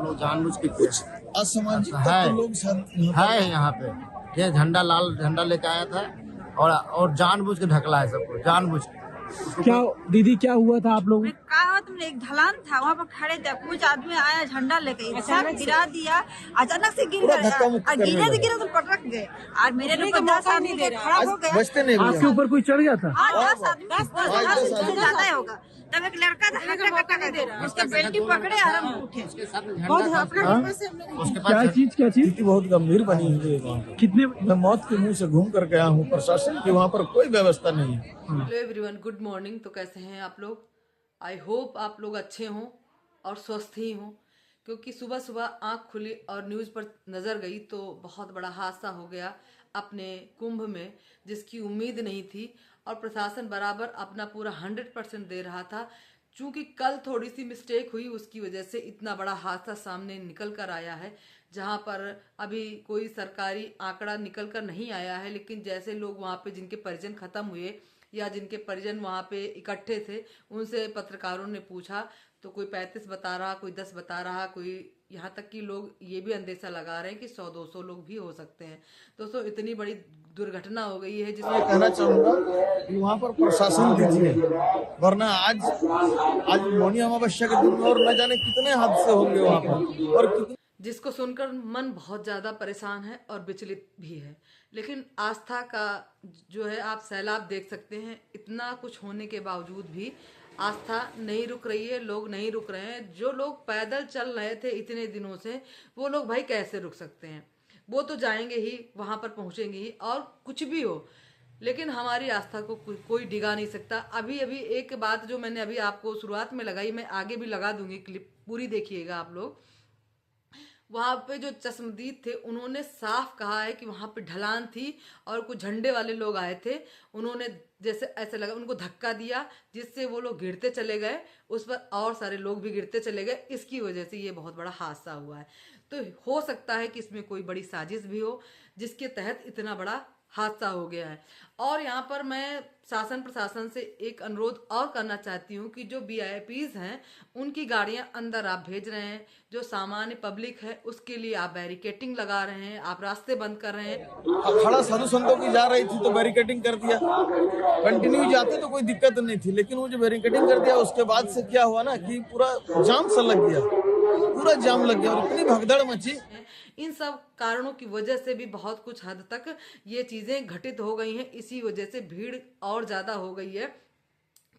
लोग जानबूझ के किया असामाजिक है। लोग है यहाँ पे ये झंडा, लाल झंडा लेके आया था और जानबूझ के ढकला है सबको, जानबूझ के। क्या दीदी क्या हुआ था आप लोग? कहा तुमने, एक ढलान था वहाँ पर खड़े थे, कुछ आदमी आया झंडा लेके सब गिरा दिया, अचानक से गिर गया, गिरे तो गिरे तो पटक गए और मेरे ऊपर 10 आदमी के खड़ा हो गया। बचते नहीं आपके ऊपर कोई चढ़ गया था? 10 आदमी, 10 से ज्यादा होगा। तब एक लड़का था, हटा कर दे रहा, उसके बेल्टी पकड़े और हम उठे। क्या चीज? स्थिति बहुत गंभीर बनी हुई है वहाँ पे। कितने? मैं मौत के मुंह से घूम कर गया हूँ, प्रशासन की वहाँ पर कोई व्यवस्था नहीं है। Hello everyone, good morning. तो कैसे हैं आप लोग? आई होप आप लोग अच्छे हों और स्वस्थ ही हों, क्योंकि सुबह सुबह आंख खुली और न्यूज़ पर नज़र गई तो बहुत बड़ा हादसा हो गया अपने कुंभ में, जिसकी उम्मीद नहीं थी और प्रशासन बराबर अपना पूरा 100% दे रहा था। चूंकि कल थोड़ी सी मिस्टेक हुई, उसकी वजह से इतना बड़ा हादसा सामने निकल कर आया है, जहां पर अभी कोई सरकारी आंकड़ा निकल कर नहीं आया है। लेकिन जैसे लोग वहां पे जिनके परिजन खत्म हुए या जिनके परिजन वहां पे इकट्ठे थे, उनसे पत्रकारों ने पूछा तो कोई 35 बता रहा, कोई 10 बता रहा, कोई यहाँ तक कि लोग ये भी अंदेशा लगा रहे हैं कि 100-200 लोग भी हो सकते हैं। दोस्तों, इतनी बड़ी दुर्घटना हो गई है मैं जिसमें कहना चाहूंगा कि वहाँ पर प्रशासन दीजिए, वरना आज मौनी अमावस्या के दिन में और न जाने कितने हादसे होंगे वहाँ पर, और कितने जिसको सुनकर मन बहुत ज़्यादा परेशान है और विचलित भी है। लेकिन आस्था का जो है आप सैलाब देख सकते हैं। इतना कुछ होने के बावजूद भी आस्था नहीं रुक रही है, लोग नहीं रुक रहे हैं। जो लोग पैदल चल रहे थे इतने दिनों से, वो लोग भाई कैसे रुक सकते हैं? वो तो जाएंगे ही, वहां पर पहुंचेंगे ही, और कुछ भी हो, लेकिन हमारी आस्था को कोई डिगा नहीं सकता। अभी एक बात जो मैंने अभी आपको शुरुआत में लगाई, मैं आगे भी लगा दूंगी, क्लिप पूरी देखिएगा आप लोग। वहां पे जो चश्मदीद थे उन्होंने साफ कहा है कि वहां पे ढलान थी और कुछ झंडे वाले लोग आए थे, उन्होंने जैसे ऐसे लगा उनको धक्का दिया, जिससे वो लोग गिरते चले गए, उस पर और सारे लोग भी गिरते चले गए। इसकी वजह से ये बहुत बड़ा हादसा हुआ है। तो हो सकता है कि इसमें कोई बड़ी साजिश भी हो, जिसके तहत इतना बड़ा हादसा हो गया है। और यहाँ पर मैं शासन प्रशासन से एक अनुरोध और करना चाहती हूँ कि जो वीआईपीज हैं उनकी गाड़ियां अंदर आप भेज रहे हैं, जो सामान्य पब्लिक है उसके लिए आप बैरिकेटिंग लगा रहे हैं, आप रास्ते बंद कर रहे हैं। अखाड़ा साधु संतों की जा रही थी तो बैरिकेटिंग कर दिया, कंटिन्यू जाते तो कोई दिक्कत नहीं थी, लेकिन वो जो बैरिकेटिंग कर दिया उसके बाद से क्या हुआ ना कि पूरा जाम सा लग गया, पूरा जाम लग गया और इतनी भगदड़ मची। इन सब कारणों की वजह से भी बहुत कुछ हद तक ये चीजें घटित हो गई हैं। इसी वजह से भीड़ और ज्यादा हो गई है।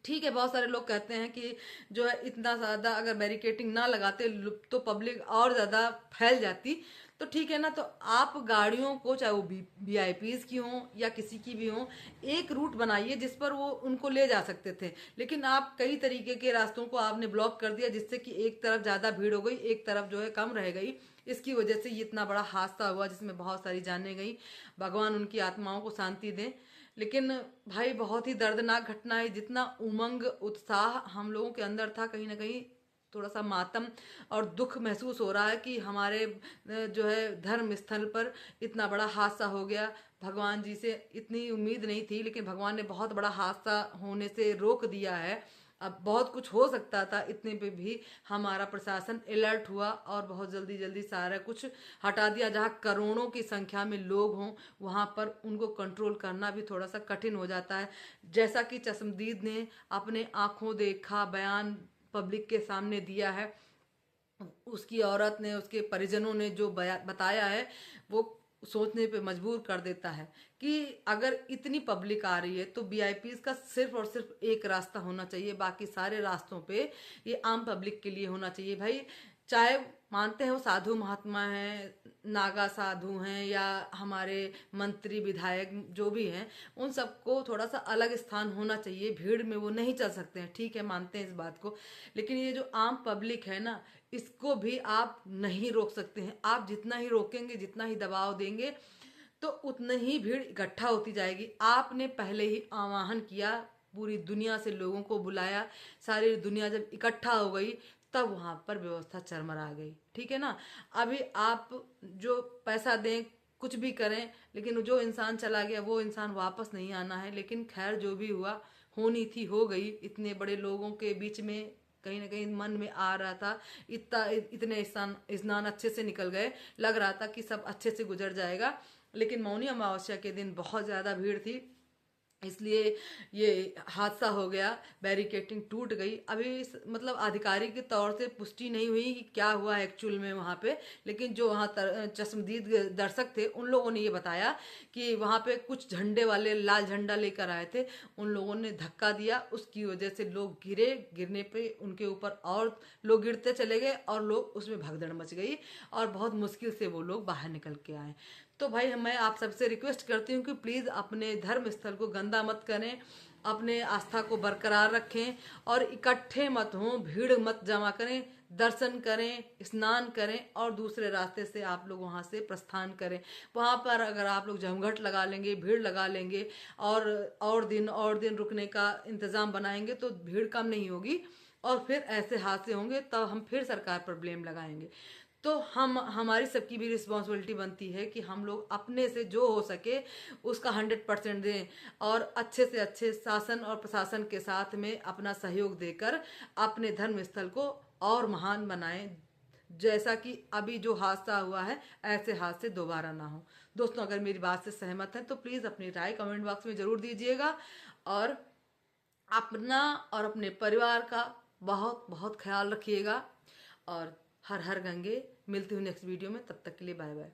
ठीक है, बहुत सारे लोग कहते हैं कि जो है इतना ज्यादा अगर बैरिकेटिंग ना लगाते तो पब्लिक और ज्यादा फैल जाती, तो ठीक है ना। तो आप गाड़ियों को, चाहे वो वीआईपीज की हों या किसी की भी हों, एक रूट बनाइए जिस पर वो उनको ले जा सकते थे। लेकिन आप कई तरीके के रास्तों को आपने ब्लॉक कर दिया, जिससे कि एक तरफ ज्यादा भीड़ हो गई, एक तरफ जो है कम रह गई। इसकी वजह से ये इतना बड़ा हादसा हुआ जिसमें बहुत सारी जानें गई। भगवान उनकी आत्माओं को शांति दें। लेकिन भाई बहुत ही दर्दनाक घटना है। जितना उमंग उत्साह हम लोगों के अंदर था, कहीं ना कहीं थोड़ा सा मातम और दुख महसूस हो रहा है कि हमारे जो है धर्म स्थल पर इतना बड़ा हादसा हो गया। भगवान जी से इतनी उम्मीद नहीं थी, लेकिन भगवान ने बहुत बड़ा हादसा होने से रोक दिया है। अब बहुत कुछ हो सकता था, इतने पे भी हमारा प्रशासन अलर्ट हुआ और बहुत जल्दी जल्दी सारा कुछ हटा दिया। जहाँ करोड़ों की संख्या में लोग हों, वहाँ पर उनको कंट्रोल करना भी थोड़ा सा कठिन हो जाता है। जैसा कि चश्मदीद ने अपने आंखों देखा बयान पब्लिक के सामने दिया है, उसकी औरत ने, उसके परिजनों ने जो बताया है, वो सोचने पे मजबूर कर देता है कि अगर इतनी पब्लिक आ रही है तो वीआईपीज का सिर्फ और सिर्फ एक रास्ता होना चाहिए, बाकी सारे रास्तों पे ये आम पब्लिक के लिए होना चाहिए। भाई चाहे मानते हैं वो साधु महात्मा हैं, नागा साधु हैं, या हमारे मंत्री विधायक जो भी हैं, उन सबको थोड़ा सा अलग स्थान होना चाहिए। भीड़ में वो नहीं चल सकते हैं, ठीक है, मानते हैं इस बात को। लेकिन ये जो आम पब्लिक है ना, इसको भी आप नहीं रोक सकते हैं। आप जितना ही रोकेंगे, जितना ही दबाव देंगे, तो उतनी ही भीड़ इकट्ठा होती जाएगी। आपने पहले ही आह्वान किया, पूरी दुनिया से लोगों को बुलाया, सारी दुनिया जब इकट्ठा हो गई तब वहां पर व्यवस्था चरमरा गई, ठीक है ना। अभी आप जो पैसा दें, कुछ भी करें, लेकिन जो इंसान चला गया वो इंसान वापस नहीं आना है। लेकिन खैर, जो भी हुआ, होनी थी हो गई। इतने बड़े लोगों के बीच में कहीं ना कहीं मन में आ रहा था। इतने स्नान अच्छे से निकल गए, लग रहा था कि सब अच्छे से गुजर जाएगा, लेकिन मौनी अमावस्या के दिन बहुत ज़्यादा भीड़ थी, इसलिए ये हादसा हो गया। बैरिकेटिंग टूट गई। अभी मतलब आधिकारिक के तौर से पुष्टि नहीं हुई कि क्या हुआ एक्चुअल में वहाँ पे, लेकिन जो वहाँ चश्मदीद दर्शक थे उन लोगों ने ये बताया कि वहाँ पे कुछ झंडे वाले लाल झंडा लेकर आए थे, उन लोगों ने धक्का दिया, उसकी वजह से लोग गिरने पे उनके ऊपर और लोग गिरते चले गए और लोग उसमें भगदड़ मच गई और बहुत मुश्किल से वो लोग बाहर निकल के आए। तो भाई मैं आप सबसे रिक्वेस्ट करती हूँ कि प्लीज़ अपने धर्म स्थल को गंदा मत करें, अपने आस्था को बरकरार रखें और इकट्ठे मत हों, भीड़ मत जमा करें, दर्शन करें, स्नान करें और दूसरे रास्ते से आप लोग वहाँ से प्रस्थान करें। वहाँ पर अगर आप लोग जमघट लगा लेंगे, भीड़ लगा लेंगे और दिन रुकने का इंतज़ाम बनाएंगे तो भीड़ कम नहीं होगी और फिर ऐसे हादसे होंगे, तब हम फिर सरकार पर ब्लेम लगाएंगे। तो हमारी सबकी भी रिस्पॉन्सिबिलिटी बनती है कि हम लोग अपने से जो हो सके उसका 100% दें और अच्छे से अच्छे शासन और प्रशासन के साथ में अपना सहयोग देकर अपने धर्म स्थल को और महान बनाएं, जैसा कि अभी जो हादसा हुआ है ऐसे हादसे दोबारा ना हो। दोस्तों, अगर मेरी बात से सहमत हैं तो प्लीज़ अपनी राय कमेंट बॉक्स में ज़रूर दीजिएगा और अपना और अपने परिवार का बहुत बहुत ख्याल रखिएगा और हर हर गंगे। मिलती हूँ नेक्स्ट वीडियो में, तब तक के लिए बाय बाय।